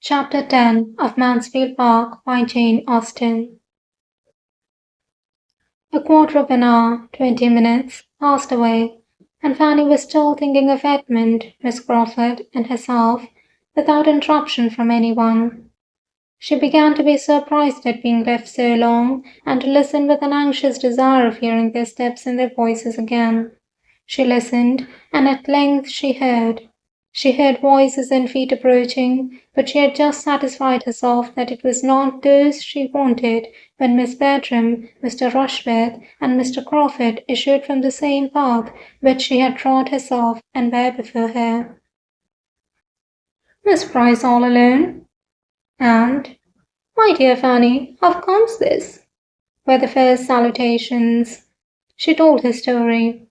Chapter 10 of Mansfield Park by Jane Austen. A quarter of an hour, 20 minutes, passed away, and Fanny was still thinking of Edmund, Miss Crawford, and herself, without interruption from anyone. She began to be surprised at being left so long, and to listen with an anxious desire of hearing their steps and their voices again. She listened, and at length she heard. She heard voices and feet approaching, but she had just satisfied herself that it was not those she wanted when Miss Bertram, Mr. Rushworth, and Mr. Crawford issued from the same path which she had trod herself and were before her. "Miss Price all alone?" and "My dear Fanny, how comes this?" were the first salutations. She told her story.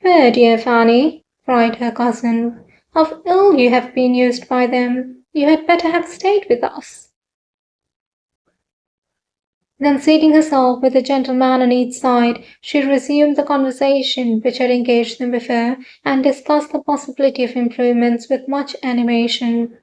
"Oh, dear Fanny," cried her cousin, "how ill you have been used by them! You had better have stayed with us." Then seating herself with a gentleman on each side, she resumed the conversation which had engaged them before, and discussed the possibility of improvements with much animation.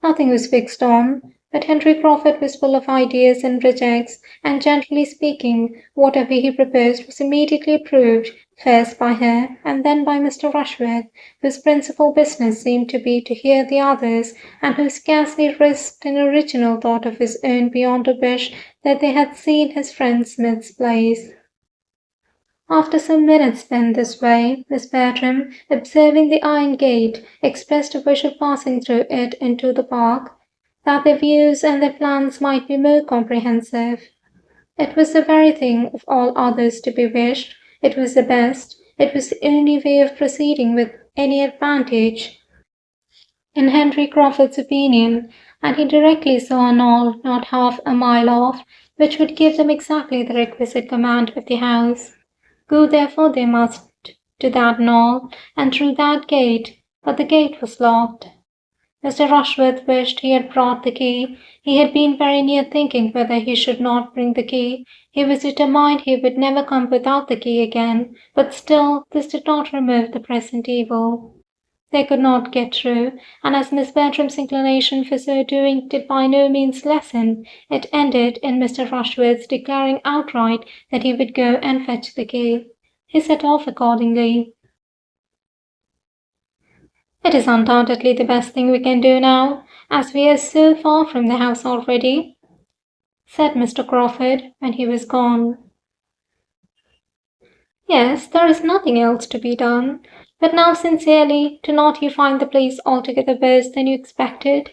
Nothing was fixed on, but Henry Crawford was full of ideas and projects, and generally speaking, whatever he proposed was immediately approved, first by her, and then by Mr. Rushworth, whose principal business seemed to be to hear the others, and who scarcely risked an original thought of his own beyond a wish that they had seen his friend Smith's place. After some minutes spent this way, Miss Bertram, observing the iron gate, expressed a wish of passing through it into the park, that their views and their plans might be more comprehensive. It was the very thing of all others to be wished. It was the best. It was the only way of proceeding with any advantage, in Henry Crawford's opinion, and he directly saw a knoll not half a mile off, which would give them exactly the requisite command of the house. Go therefore they must to that knoll, and through that gate, but the gate was locked. Mr. Rushworth wished he had brought the key. He had been very near thinking whether he should not bring the key. He was determined he would never come without the key again, but still this did not remove the present evil. They could not get through, and as Miss Bertram's inclination for so doing did by no means lessen, it ended in Mr. Rushworth's declaring outright that he would go and fetch the key. He set off accordingly. "It is undoubtedly the best thing we can do now, as we are so far from the house already," said Mr. Crawford when he was gone. "Yes, there is nothing else to be done. But now, sincerely, do not you find the place altogether worse than you expected?"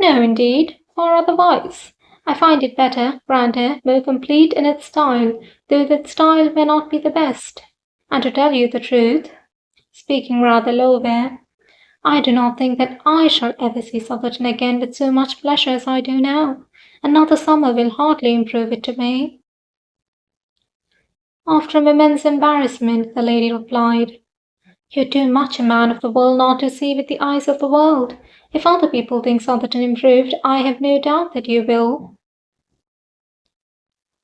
"No, indeed, far otherwise. I find it better, grander, more complete in its style, though that style may not be the best. And to tell you the truth," speaking rather lower, "I do not think that I shall ever see Southerton again with so much pleasure as I do now. Another summer will hardly improve it to me." After a moment's embarrassment, the lady replied, "You're too much a man of the world not to see with the eyes of the world. If other people think Southerton improved, I have no doubt that you will."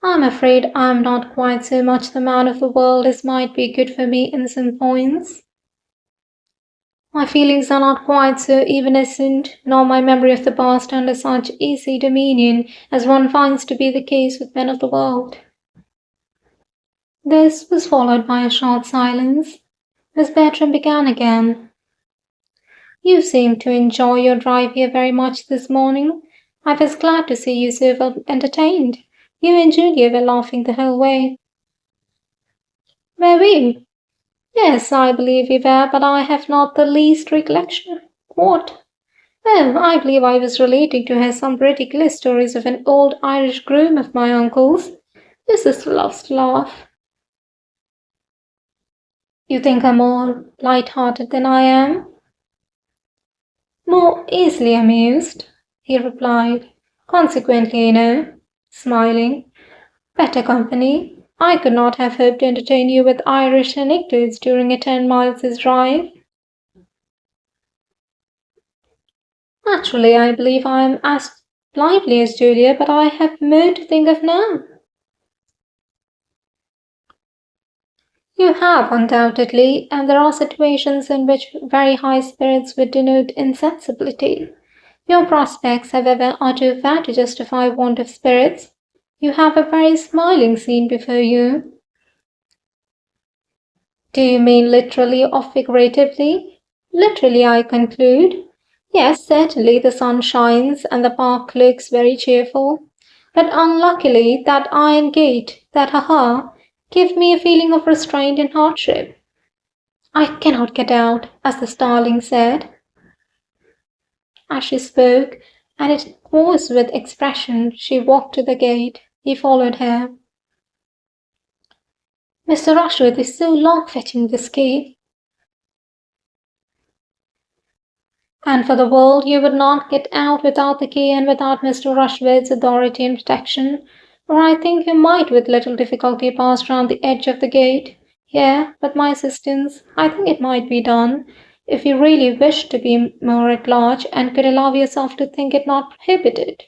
"I'm afraid I'm not quite so much the man of the world as might be good for me in some points. My feelings are not quite so evanescent, nor my memory of the past under such easy dominion as one finds to be the case with men of the world." This was followed by a short silence. Miss Bertram began again. "You seem to enjoy your drive here very much this morning. I was glad to see you so well entertained. You and Julia were laughing the whole way." "Were we?" "Yes, I believe we were, but I have not the least recollection." "What?" "Oh, I believe I was relating to her some ridiculous stories of an old Irish groom of my uncle's. Your sister loves to laugh." "You think her more light-hearted than I am?" "More easily amused," he replied. "Consequently, you know," smiling, "better company. I could not have hoped to entertain you with Irish anecdotes during a 10 miles' drive." "Naturally, I believe I am as lively as Julia, but I have more to think of now." You have, undoubtedly, and there are situations in which very high spirits would denote insensibility. Your prospects, however, are too fair to justify want of spirits. You have a very smiling scene before you. Do you mean literally or figuratively? Literally, I conclude. Yes, certainly the sun shines and the park looks very cheerful. But unluckily, that iron gate, that ha-ha, give me a feeling of restraint and hardship. I cannot get out, as the starling said. As she spoke, and it was with expression, she walked to the gate. He followed her. Mr. Rushworth is so long fetching this key. And for the world you would not get out without the key and without Mr. Rushworth's authority and protection, or I think you might with little difficulty pass round the edge of the gate. Yeah, with my assistance, I think it might be done, if you really wished to be more at large and could allow yourself to think it not prohibited.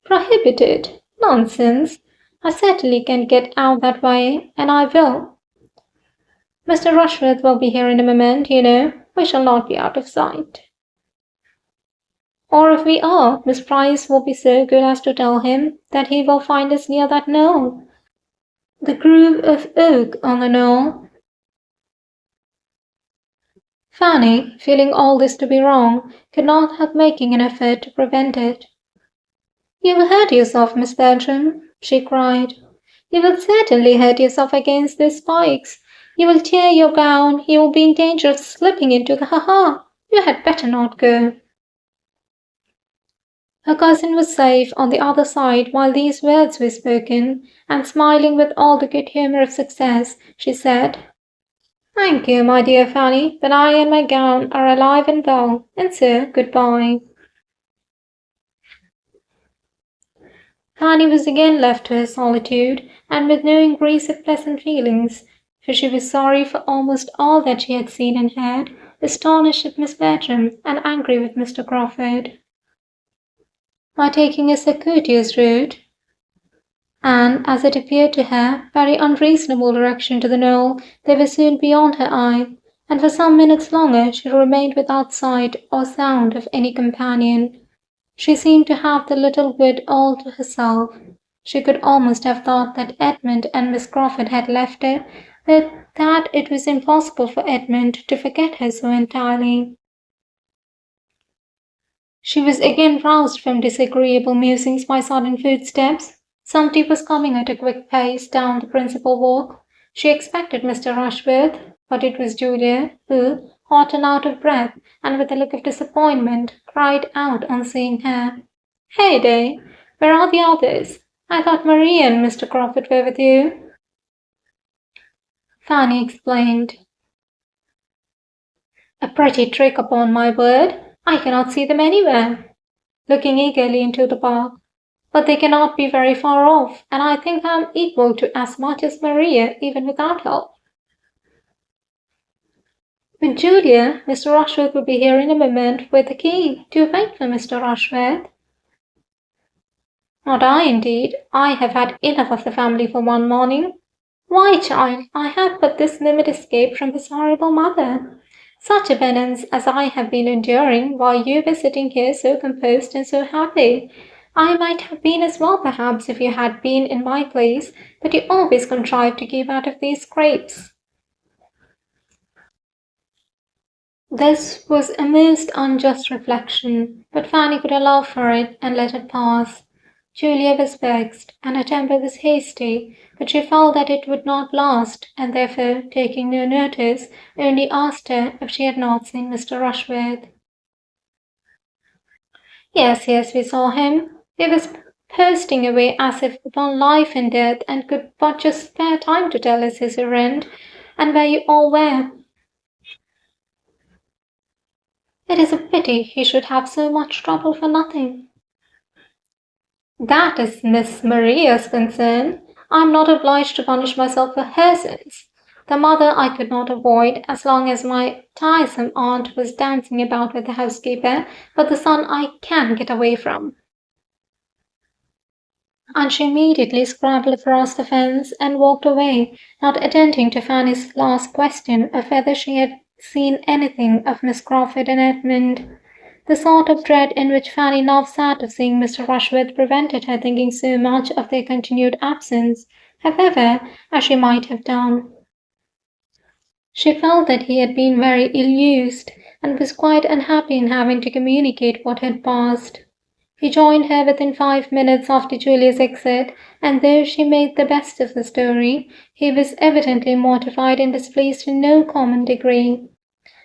Prohibited? Nonsense! I certainly can get out that way, and I will. Mr. Rushworth will be here in a moment, you know. We shall not be out of sight. Or if we are, Miss Price will be so good as to tell him that he will find us near that knoll. The grove of oak on the knoll. Fanny, feeling all this to be wrong, could not help making an effort to prevent it. You will hurt yourself, Miss Bertram, she cried. You will certainly hurt yourself against those spikes. You will tear your gown. You will be in danger of slipping into the ha-ha. You had better not go. Her cousin was safe on the other side while these words were spoken, and smiling with all the good humour of success, she said, Thank you, my dear Fanny, but I and my gown are alive and well, and so good-bye. Fanny was again left to her solitude, and with no increase of pleasant feelings, for she was sorry for almost all that she had seen and heard, astonished at Miss Bertram, and angry with Mr. Crawford. By taking a circuitous route, and, as it appeared to her, very unreasonable direction to the knoll, they were soon beyond her eye, and for some minutes longer she remained without sight or sound of any companion. She seemed to have the little wood all to herself. She could almost have thought that Edmund and Miss Crawford had left her, but that it was impossible for Edmund to forget her so entirely. She was again roused from disagreeable musings by sudden footsteps. Somebody was coming at a quick pace down the principal walk. She expected Mr. Rushworth, but it was Julia, who, hot and out of breath, and with a look of disappointment, cried out on seeing her. Heyday! Where are the others? I thought Maria and Mr. Crawford were with you. Fanny explained. A pretty trick, upon my word. I cannot see them anywhere. Looking eagerly into the park. But they cannot be very far off, and I think I am equal to as much as Maria, even without help. With Julia, Mr. Rushworth will be here in a moment with the key. Do you wait for Mr. Rushworth? Not I, indeed. I have had enough of the family for one morning. Why, child, I have but this minute escaped from this horrible mother. Such a penance as I have been enduring while you were sitting here so composed and so happy. I might have been as well, perhaps, if you had been in my place, but you always contrive to keep out of these scrapes. This was a most unjust reflection, but Fanny could allow for it and let it pass. Julia was vexed, and her temper was hasty, but she felt that it would not last, and therefore, taking no notice, only asked her if she had not seen Mr. Rushworth. Yes, we saw him. He was posting away as if upon life and death, and could but just spare time to tell us his errand, and where you all were. It is a pity he should have so much trouble for nothing. That is Miss Maria's concern. I am not obliged to punish myself for her sins. The mother I could not avoid, as long as my tiresome aunt was dancing about with the housekeeper, but the son I can get away from. and she immediately scrambled across the fence and walked away, not attending to Fanny's last question of whether she had seen anything of Miss Crawford and Edmund. The sort of dread in which Fanny now sat of seeing Mr. Rushworth prevented her thinking so much of their continued absence, however, as she might have done. She felt that he had been very ill-used, and was quite unhappy in having to communicate what had passed. He joined her within 5 minutes after Julia's exit, and though she made the best of the story, he was evidently mortified and displeased in no common degree.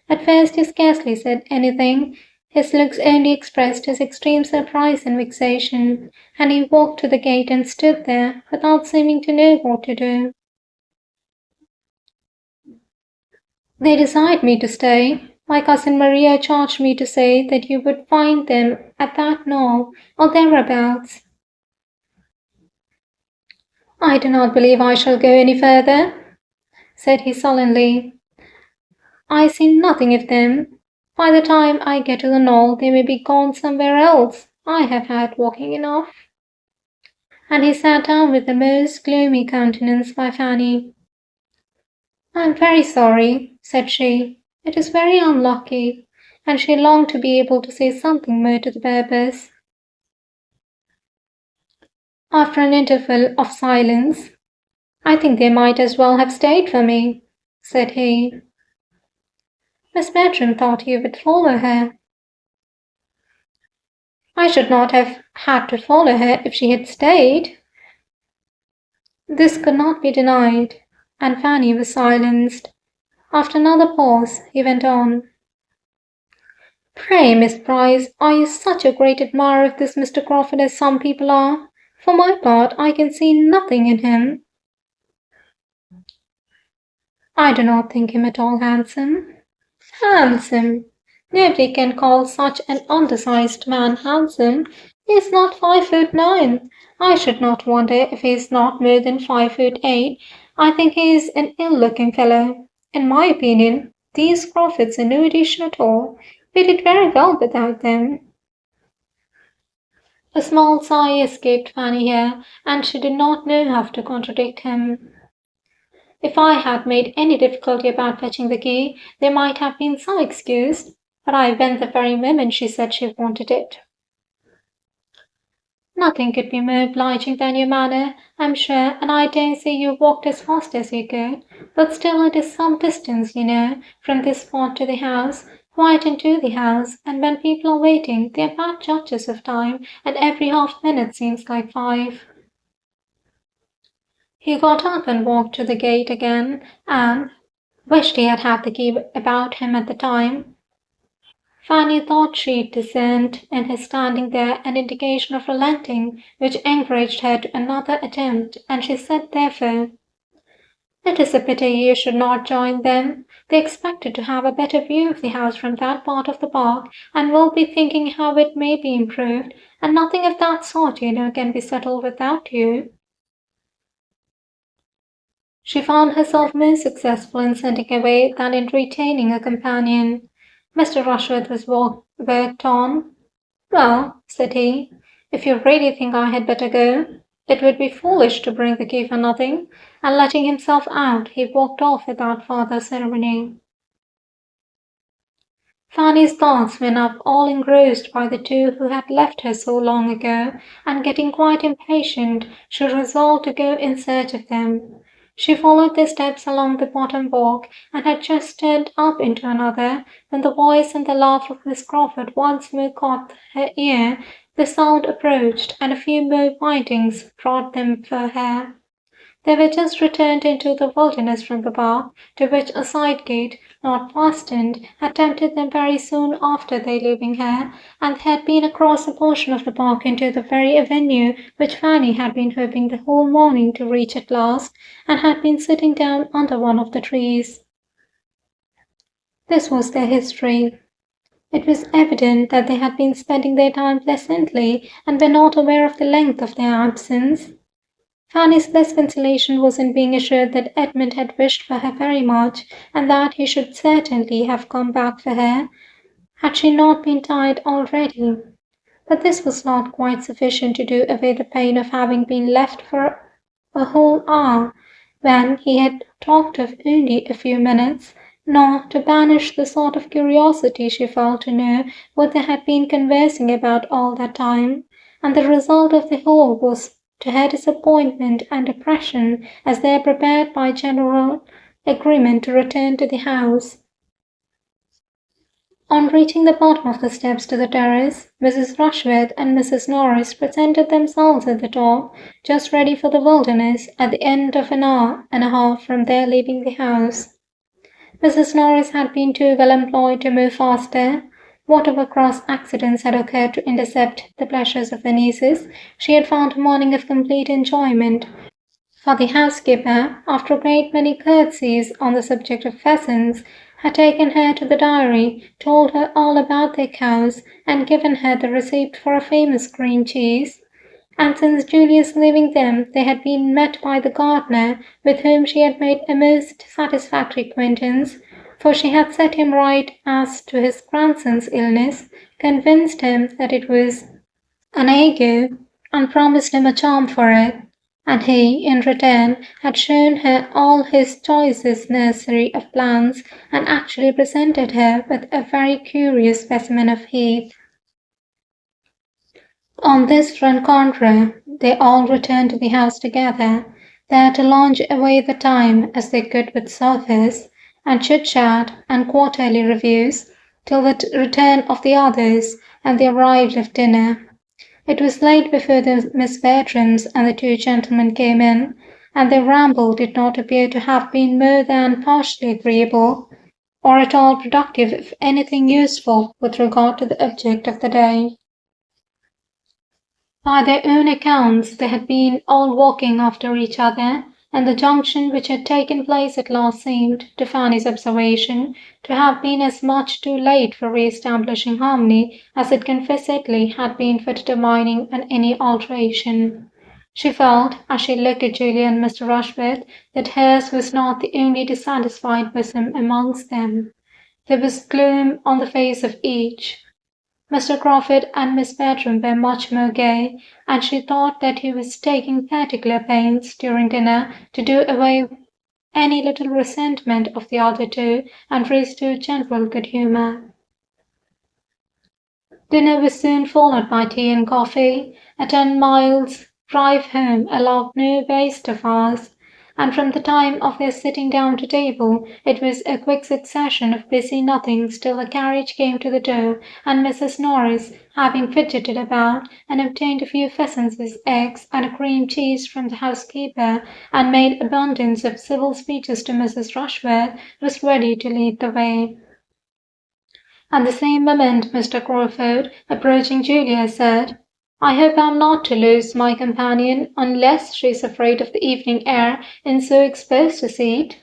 At first he scarcely said anything. His looks only expressed his extreme surprise and vexation, and he walked to the gate and stood there without seeming to know what to do. They desired me to stay. My cousin Maria charged me to say that you would find them at that knoll, or thereabouts. I do not believe I shall go any further, said he sullenly. I see nothing of them. By the time I get to the knoll, they may be gone somewhere else. I have had walking enough. And he sat down with the most gloomy countenance by Fanny. I am very sorry, said she. It is very unlucky, and she longed to be able to say something more to the purpose. After an interval of silence, I think they might as well have stayed for me, said he. Miss Bertram thought you would follow her. I should not have had to follow her if she had stayed. This could not be denied, and Fanny was silenced. After another pause, he went on. Pray, Miss Price, are you such a great admirer of this Mr. Crawford as some people are? For my part, I can see nothing in him. I do not think him at all handsome. Handsome! Nobody can call such an undersized man handsome. He is not 5'9". I should not wonder if he is not more than 5'8". I think he is an ill-looking fellow. In my opinion, these Crawfords are no addition at all. We did very well without them. A small sigh escaped Fanny here, and she did not know how to contradict him. If I had made any difficulty about fetching the key, there might have been some excuse, but I went the very moment she said she wanted it. Nothing could be more obliging than your manner, I'm sure, and I dare say you walked as fast as you could, but still it is some distance, you know, from this spot to the house, quite into the house, and when people are waiting, they are bad judges of time, and every half-minute seems like 5. He got up and walked to the gate again, and wished he had had the key about him at the time. Fanny thought she discerned in his standing there an indication of relenting, which encouraged her to another attempt, and she said therefore, It is a pity you should not join them. They expected to have a better view of the house from that part of the park, and will be thinking how it may be improved, and nothing of that sort, you know, can be settled without you. She found herself more successful in sending away than in retaining a companion. Mr. Rushworth was worked on. Well, said he, if you really think I had better go, it would be foolish to bring the key for nothing, and letting himself out, he walked off without further ceremony. Fanny's thoughts were now all engrossed by the two who had left her so long ago, and getting quite impatient, she resolved to go in search of them. She followed their steps along the bottom walk, and had just turned up into another, when the voice and the laugh of Miss Crawford once more caught her ear. The sound approached, and a few more windings brought them for her. They were just returned into the wilderness from the park, to which a side gate, not fastened, had tempted them very soon after their leaving her, and they had been across a portion of the park into the very avenue which Fanny had been hoping the whole morning to reach at last, and had been sitting down under one of the trees. This was their history. It was evident that they had been spending their time pleasantly, and were not aware of the length of their absence. Fanny's less consolation was in being assured that Edmund had wished for her very much, and that he should certainly have come back for her, had she not been tired already. But this was not quite sufficient to do away the pain of having been left for a whole hour, when he had talked of only a few minutes, nor to banish the sort of curiosity she felt to know what they had been conversing about all that time, and the result of the whole was to her disappointment and depression as they prepared by general agreement to return to the house. On reaching the bottom of the steps to the terrace, Mrs. Rushworth and Mrs. Norris presented themselves at the top, just ready for the wilderness, at the end of an hour and a half from their leaving the house. Mrs. Norris had been too well employed to move faster. Whatever cross accidents had occurred to intercept the pleasures of the nieces, she had found a morning of complete enjoyment, for the housekeeper, after a great many curtsies on the subject of pheasants, had taken her to the dairy, told her all about their cows, and given her the receipt for a famous cream cheese. And since Julia's leaving them, they had been met by the gardener, with whom she had made a most satisfactory acquaintance, for she had set him right as to his grandson's illness, convinced him that it was an ague, and promised him a charm for it, and he, in return, had shown her all his choicest nursery of plants, and actually presented her with a very curious specimen of heath. On this rencontre, they all returned to the house together, there to lounge away the time as they could with sofas, and chit-chat, and quarterly reviews, till the return of the others, and the arrival of dinner. It was late before the Miss Bertrams and the two gentlemen came in, and their ramble did not appear to have been more than partially agreeable, or at all productive of anything useful with regard to the object of the day. By their own accounts, they had been all walking after each other, and the junction which had taken place at last seemed, to Fanny's observation, to have been as much too late for re-establishing harmony as it confessedly had been for determining on any alteration. She felt, as she looked at Julia and Mr. Rushworth, that hers was not the only dissatisfied bosom amongst them. There was gloom on the face of each. Mr. Crawford and Miss Bertram were much more gay, and she thought that he was taking particular pains during dinner to do away any little resentment of the other two and restore general good humour. Dinner was soon followed by tea and coffee. A 10 miles drive home allowed no waste of hours, and from the time of their sitting down to table it was a quick succession of busy nothings till the carriage came to the door, and Mrs. Norris, having fidgeted about, and obtained a few pheasants' eggs and a cream cheese from the housekeeper, and made abundance of civil speeches to Mrs. Rushworth, was ready to lead the way. At the same moment Mr. Crawford, approaching Julia, said, "I hope I am not to lose my companion, unless she is afraid of the evening air in so exposed a seat."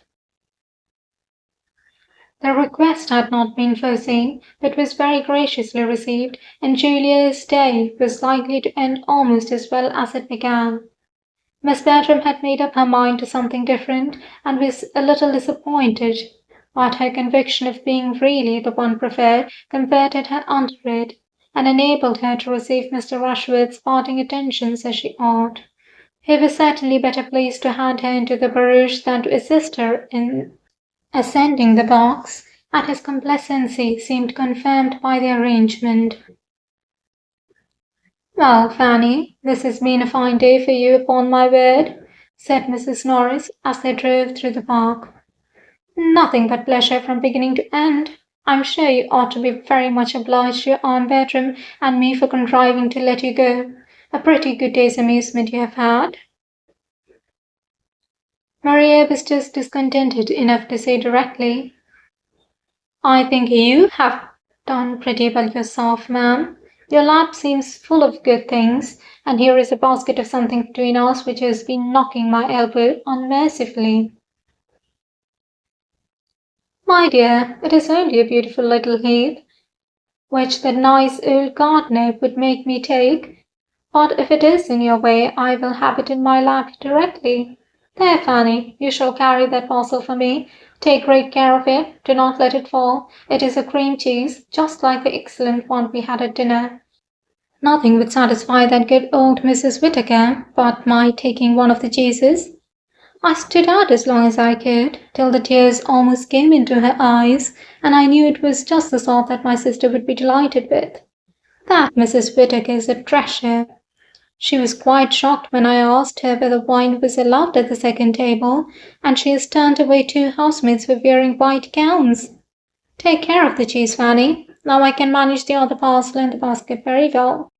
The request had not been foreseen, but was very graciously received, and Julia's day was likely to end almost as well as it began. Miss Bertram had made up her mind to something different, and was a little disappointed, but her conviction of being really the one preferred comforted her under it, and enabled her to receive Mr. Rushworth's parting attentions as she ought. He was certainly better pleased to hand her into the barouche than to assist her in ascending the box, and his complacency seemed confirmed by the arrangement. "Well, Fanny, this has been a fine day for you, upon my word," said Mrs. Norris as they drove through the park. "Nothing but pleasure from beginning to end. I'm sure you ought to be very much obliged to your Aunt Bertram and me for contriving to let you go. A pretty good day's amusement you have had." Maria was just discontented enough to say directly, "I think you have done pretty well yourself, ma'am. Your lap seems full of good things, and here is a basket of something between us which has been knocking my elbow unmercifully." "My dear, it is only a beautiful little heath, which that nice old gardener would make me take. But if it is in your way, I will have it in my lap directly. There, Fanny, you shall carry that parcel for me. Take great care of it. Do not let it fall. It is a cream cheese, just like the excellent one we had at dinner." Nothing would satisfy that good old Mrs. Whittaker but my taking one of the cheeses. I stood out as long as I could, till the tears almost came into her eyes, and I knew it was just the sort that my sister would be delighted with. That Mrs. Whittaker is a treasure. She was quite shocked when I asked her whether wine was allowed at the second table, and she has turned away 2 housemaids for wearing white gowns. Take care of the cheese, Fanny. Now I can manage the other parcel in the basket very well.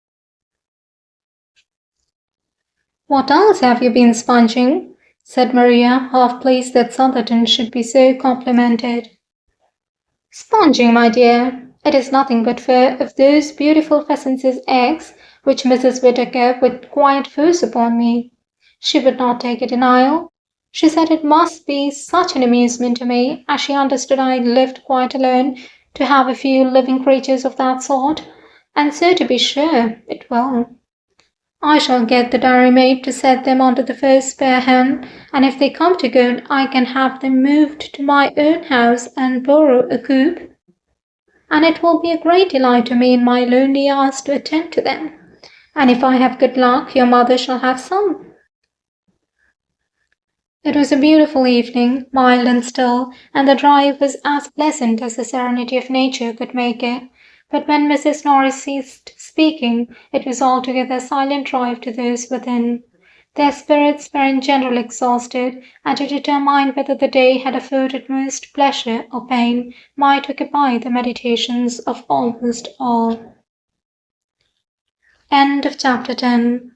What else have you been sponging? Said Maria, half pleased that Sotherton should be so complimented. Sponging, my dear. It is nothing but fear of those beautiful pheasants' eggs, which Mrs. Whittaker would quite force upon me. She would not take a denial. She said it must be such an amusement to me, as she understood I lived quite alone, to have a few living creatures of that sort, and so to be sure it will. I shall get the dairymaid to set them under the first spare hen, and if they come to good, I can have them moved to my own house and borrow a coop. And it will be a great delight to me in my lonely hours to attend to them. And if I have good luck, your mother shall have some. It was a beautiful evening, mild and still, and the drive was as pleasant as the serenity of nature could make it. But when Mrs. Norris ceased speaking, it was altogether a silent drive to those within. Their spirits were in general exhausted, and to determine whether the day had afforded most pleasure or pain might occupy the meditations of almost all. End of chapter 10.